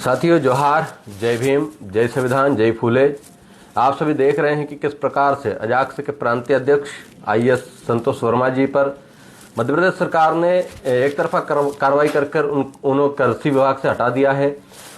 साथियों जोहार, जय भीम, जय संविधान, जय फूले। आप सभी देख रहे हैं कि किस प्रकार से अजाक्स के प्रांतीय अध्यक्ष आईएएस संतोष वर्मा जी पर मध्य प्रदेश सरकार ने एक तरफा कार्रवाई कर उन्हें कृषि विभाग से हटा दिया है।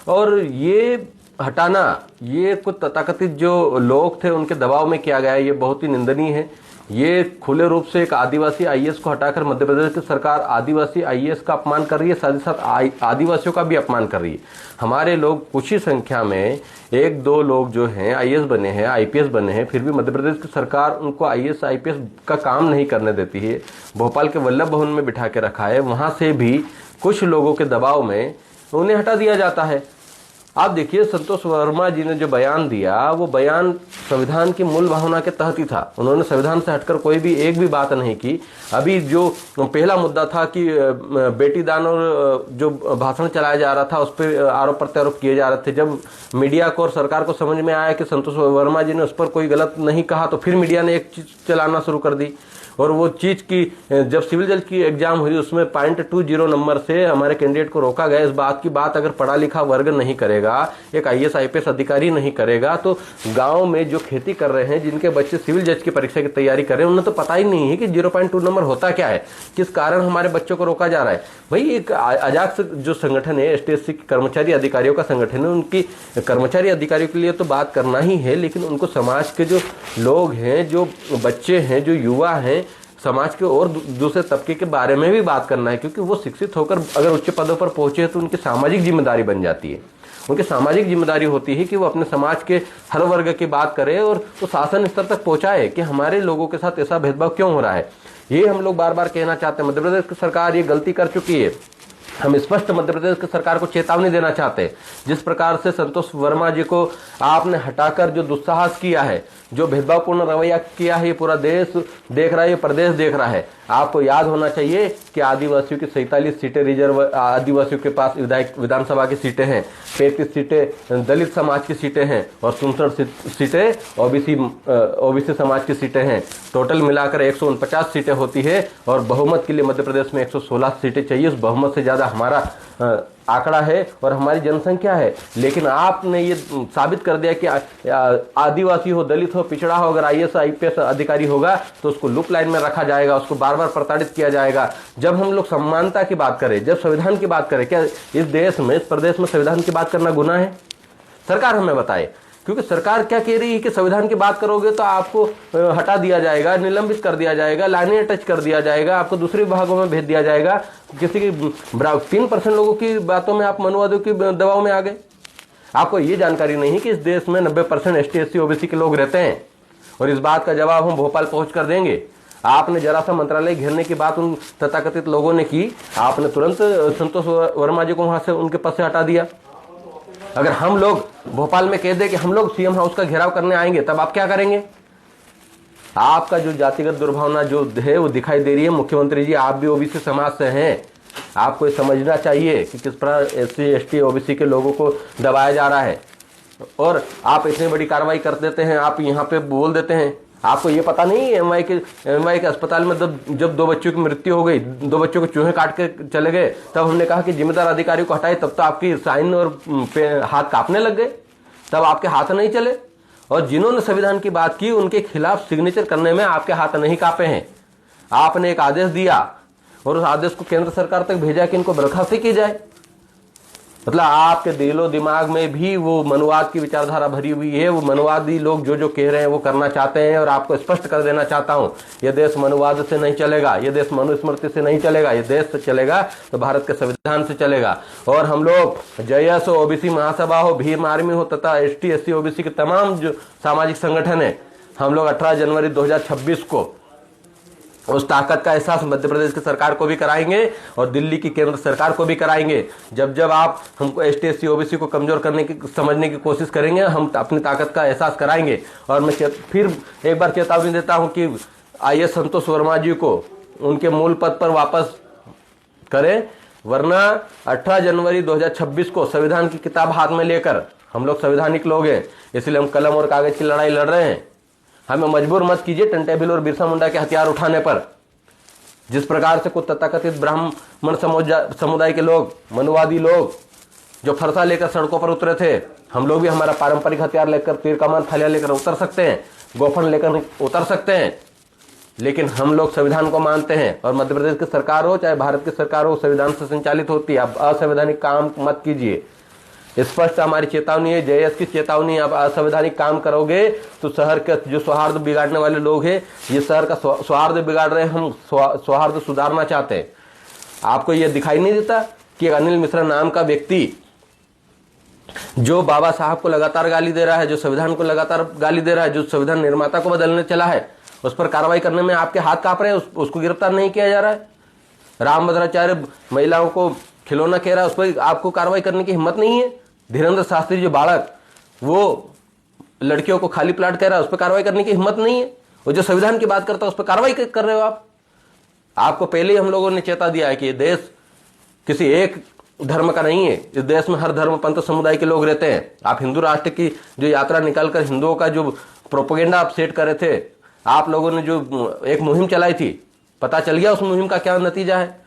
और ये हटाना ये कुछ तथाकथित जो लोग थे उनके दबाव में किया गया है। ये बहुत ही निंदनीय है। ये खुले रूप से एक आदिवासी आईएएस को हटाकर मध्य प्रदेश की सरकार आदिवासी आईएएस का अपमान कर रही है, साथ ही साथ आदिवासियों का भी अपमान कर रही है। हमारे लोग कुछ ही संख्या में एक दो लोग जो हैं आईएएस बने हैं, आईपीएस बने हैं, फिर भी मध्य प्रदेश की सरकार उनको आईएएस आईपीएस का काम नहीं करने देती है। भोपाल के वल्लभ भवन में बिठा के रखा है, वहां से भी कुछ लोगों के दबाव में उन्हें हटा दिया जाता है। आप देखिए, संतोष वर्मा जी ने जो बयान दिया वो बयान संविधान की मूल भावना के तहत ही था। उन्होंने संविधान से हटकर कोई भी एक भी बात नहीं की। अभी जो पहला मुद्दा था कि बेटी दान और जो भाषण चलाया जा रहा था उस पर आरोप प्रत्यारोप किए जा रहे थे, जब मीडिया को और सरकार को समझ में आया कि संतोष वर्मा जी ने उस पर कोई गलत नहीं कहा तो फिर मीडिया ने एक चीज चलाना शुरू कर दी। और वो चीज की जब सिविल जज की एग्जाम हुई उसमें 0.20 नंबर से हमारे कैंडिडेट को रोका गया। इस बात की बात अगर पढ़ा लिखा वर्ग नहीं करेगा, एक आईएएस आईपीएस अधिकारी नहीं करेगा, तो गांव में जो खेती कर रहे हैं, जिनके बच्चे सिविल जज की परीक्षा की तैयारी कर रहे हैं, उन्हें तो पता ही नहीं है कि 0.2 नंबर होता क्या है, किस कारण हमारे बच्चों को रोका जा रहा है। भाई, एक अजाक्स जो संगठन है, एसटीएससी कर्मचारी अधिकारियों का संगठन है, उनकी कर्मचारी अधिकारियों के लिए तो बात करना ही है, लेकिन उनको समाज के जो लोग हैं, जो बच्चे हैं, जो युवा हैं, समाज के और दूसरे तबके के बारे में भी बात करना है, क्योंकि वो शिक्षित होकर अगर उच्च पदों पर पहुंचे तो उनकी सामाजिक जिम्मेदारी बन जाती है। उनकी सामाजिक जिम्मेदारी होती है कि वो अपने समाज के हर वर्ग की बात करे और वो शासन स्तर तक पहुंचाए कि हमारे लोगों के साथ ऐसा भेदभाव क्यों हो रहा है। ये हम लोग बार बार कहना चाहते हैं। मध्य प्रदेश की सरकार ये गलती कर चुकी है। हम स्पष्ट मध्य प्रदेश की सरकार को चेतावनी देना चाहते हैं। जिस प्रकार से संतोष वर्मा जी को आपने हटाकर जो दुस्साहस किया है, जो भेदभावपूर्ण रवैया किया है, ये पूरा देश देख रहा है, ये प्रदेश देख रहा है। आपको याद होना चाहिए कि आदिवासियों की 47 सीटें रिजर्व आदिवासियों के पास विधानसभा की सीटें हैं, 35 सीटें दलित समाज की सीटें हैं और 67 सीटें ओबीसी समाज की सीटें हैं। टोटल मिलाकर 149 सीटें होती है और बहुमत के लिए मध्य प्रदेश में 116 सीटें चाहिए। उस बहुमत से ज्यादा हमारा आंकड़ा है और हमारी जनसंख्या है। लेकिन आपने ये साबित कर दिया कि आदिवासी हो, दलित हो, पिछड़ा हो, अगर आईएएस आईपीएस अधिकारी होगा तो उसको लूप लाइन में रखा जाएगा, उसको बार बार प्रताड़ित किया जाएगा। जब हम लोग समानता की बात करें, जब संविधान की बात करें, क्या इस देश में, इस प्रदेश में संविधान की बात करना गुनाह है? सरकार हमें बताए, क्योंकि सरकार क्या कह रही है कि संविधान की बात करोगे तो आपको हटा दिया जाएगा, निलंबित कर दिया जाएगा, लाइनें टच कर दिया जाएगा, आपको दूसरे विभागों में भेज दिया जाएगा। किसी की 3% लोगों की बातों में आप मनुवादियों की दबाव में आ गए। आपको ये जानकारी नहीं कि इस देश में 90% एसटी एससी ओबीसी के लोग रहते हैं और इस बात का जवाब हम भोपाल पहुंच कर देंगे। आपने जरा सा मंत्रालय घेरने की बात उन तथाकथित लोगों ने की, आपने तुरंत संतोष वर्मा जी को वहां से उनके पद से हटा दिया। अगर हम लोग भोपाल में कह दे कि हम लोग सीएम हाउस का घेराव करने आएंगे, तब आप क्या करेंगे? आपका जो जातिगत दुर्भावना जो है वो दिखाई दे रही है। मुख्यमंत्री जी, आप भी ओबीसी समाज से हैं, आपको ये समझना चाहिए कि किस प्रकार एससी एसटी ओबीसी के लोगों को दबाया जा रहा है और आप इतनी बड़ी कार्रवाई कर देते हैं। आप यहाँ पे बोल देते हैं, आपको ये पता नहीं है एमवाई के अस्पताल में जब 2 बच्चों की मृत्यु हो गई, 2 बच्चों को चूहे काट के चले गए, तब हमने कहा कि जिम्मेदार अधिकारी को हटाए, तब तो आपकी साइन और हाथ कांपने लग गए, तब आपके हाथ नहीं चले। और जिन्होंने संविधान की बात की उनके खिलाफ सिग्नेचर करने में आपके हाथ नहीं कांपे हैं। आपने एक आदेश दिया और उस आदेश को केंद्र सरकार तक भेजा कि इनको बर्खास्त की जाए। मतलब आपके दिलो दिमाग में भी वो मनुवाद की विचारधारा भरी हुई है। वो मनुवादी लोग जो कह रहे हैं वो करना चाहते हैं। और आपको स्पष्ट कर देना चाहता हूं, यह देश मनुवाद से नहीं चलेगा, यह देश मनुस्मृति से नहीं चलेगा, यह देश से चलेगा तो भारत के संविधान से चलेगा। और हम लोग जेएस हो, ओबीसी महासभा हो, भीम आर्मी हो तथा एसटी एससी ओबीसी के तमाम जो सामाजिक संगठन है, हम लोग 18 जनवरी 2026 को उस ताकत का एहसास मध्य प्रदेश की सरकार को भी कराएंगे और दिल्ली की केंद्र सरकार को भी कराएंगे। जब आप हमको एसटी एससी ओबीसी को कमजोर करने की समझने की कोशिश करेंगे, हम अपनी ताकत का एहसास कराएंगे। और मैं फिर एक बार चेतावनी देता हूं कि आईएएस संतोष वर्मा जी को उनके मूल पद पर वापस करें, वरना 18 जनवरी 2026 को संविधान की किताब हाथ में लेकर, हम लोग संवैधानिक लोग हैं इसलिए हम कलम और कागज की लड़ाई लड़ रहे हैं। हमें मजबूर मत कीजिए टंटे बिल और बिरसा मुंडा के हथियार उठाने पर। जिस प्रकार से कुछ तथाकथित ब्राह्मण समुदाय के लोग, मनुवादी लोग जो फरसा लेकर सड़कों पर उतरे थे, हम लोग भी हमारा पारंपरिक हथियार लेकर, तीर कमान थैलियां लेकर उतर सकते हैं, गोफन लेकर उतर सकते हैं, लेकिन हम लोग संविधान को मानते हैं। और मध्य प्रदेश की सरकार हो चाहे भारत की सरकार हो, संविधान से संचालित होती है। आप असंवैधानिक काम मत कीजिए, स्पष्ट हमारी चेतावनी है, जेएस की चेतावनी है। आप असंवैधानिक काम करोगे तो शहर के जो सौहार्द बिगाड़ने वाले लोग हैं, ये शहर का सौहार्द बिगाड़ रहे हैं। हम सौहार्द सुधारना चाहते हैं। आपको यह दिखाई नहीं देता कि अनिल मिश्रा नाम का व्यक्ति जो बाबा साहब को लगातार गाली दे रहा है, जो संविधान को लगातार गाली दे रहा है, जो संविधान निर्माता को बदलने चला है, उस पर कार्रवाई करने में आपके हाथ कांप रहे हैं, उसको गिरफ्तार नहीं किया जा रहा है। रामभद्राचार्य महिलाओं को खिलौना कह रहा है, उस पर आपको कार्रवाई करने की हिम्मत नहीं है। धीरेन्द्र शास्त्री जो बालक वो लड़कियों को खाली प्लाट कह रहा है, उस पर कार्रवाई करने की हिम्मत नहीं है। वो जो संविधान की बात करता है उस पर कार्रवाई कर रहे हो आप। आपको पहले ही हम लोगों ने चेता दिया है कि ये देश किसी एक धर्म का नहीं है। इस देश में हर धर्म पंथ समुदाय के लोग रहते हैं। आप हिंदू राष्ट्र की जो यात्रा निकालकर हिंदुओं का जो प्रोपेगेंडा आप सेट कर रहे थे, आप लोगों ने जो एक मुहिम चलाई थी, पता चल गया उस मुहिम का क्या नतीजा है।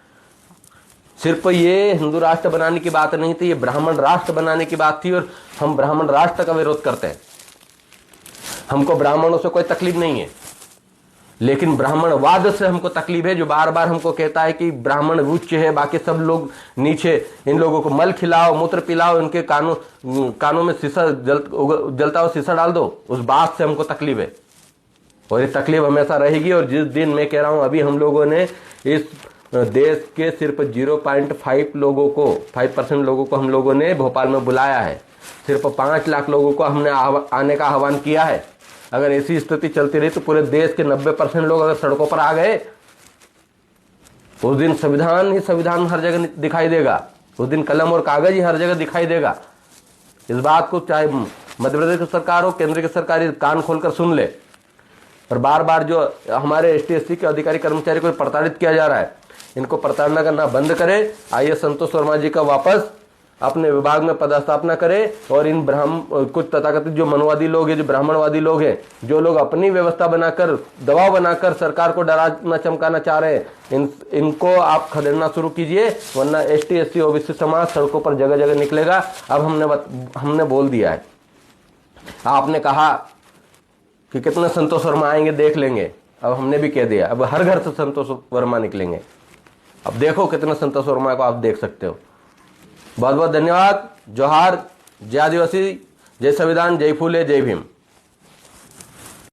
सिर्फ ये हिंदू राष्ट्र बनाने की बात नहीं थी, ये ब्राह्मण राष्ट्र बनाने की बात थी। और हम ब्राह्मण राष्ट्र का विरोध करते हैं। हमको ब्राह्मणों से कोई तकलीफ नहीं है, लेकिन ब्राह्मणवाद से हमको तकलीफ है, जो बार बार हमको कहता है कि ब्राह्मण उच्च है, बाकी सब लोग नीचे। इन लोगों को मल खिलाओ, मूत्र पिलाओ, इनके कानों में शीशा जलता हुआ शीशा डाल दो। उस बात से हमको तकलीफ है और ये तकलीफ हमेशा रहेगी। और जिस दिन मैं कह रहा हूं, अभी हम लोगों ने इस देश के सिर्फ 0.5 लोगों को, 5% लोगों को हम लोगों ने भोपाल में बुलाया है। सिर्फ 5 लाख लोगों को हमने आने का आह्वान किया है। अगर ऐसी स्थिति चलती रही तो पूरे देश के 90% लोग अगर सड़कों पर आ गए, उस दिन संविधान ही संविधान हर जगह दिखाई देगा। उस दिन कलम और कागज ही हर जगह दिखाई देगा। इस बात को चाहे मध्य प्रदेश की सरकार हो, केंद्र की सरकार, कान खोलकर सुन ले। और बार बार जो हमारे ST SC के अधिकारी कर्मचारी को प्रताड़ित किया जा रहा है, इनको प्रताड़ना करना बंद करे। आइए संतोष वर्मा जी का वापस अपने विभाग में पदस्थापना करे। और इन कुछ तथाकथित जो मनवादी लोग हैं, जो ब्राह्मणवादी लोग हैं, जो लोग अपनी व्यवस्था बनाकर, दबाव बनाकर सरकार को डराना चमकाना चाह रहे हैं, इनको आप खदेड़ना शुरू कीजिए, वरना ST SC OBC समाज सड़कों पर जगह जगह निकलेगा। अब हमने बोल दिया है। आपने कहा कि कितने संतोष वर्मा आएंगे देख लेंगे, अब हमने भी कह दिया, अब हर घर से संतोष वर्मा निकलेंगे। अब देखो कितने संतोष वर्मा को आप देख सकते हो। बहुत बहुत धन्यवाद। जोहार, जय आदिवासी, जय संविधान, जय फूले, जय भीम।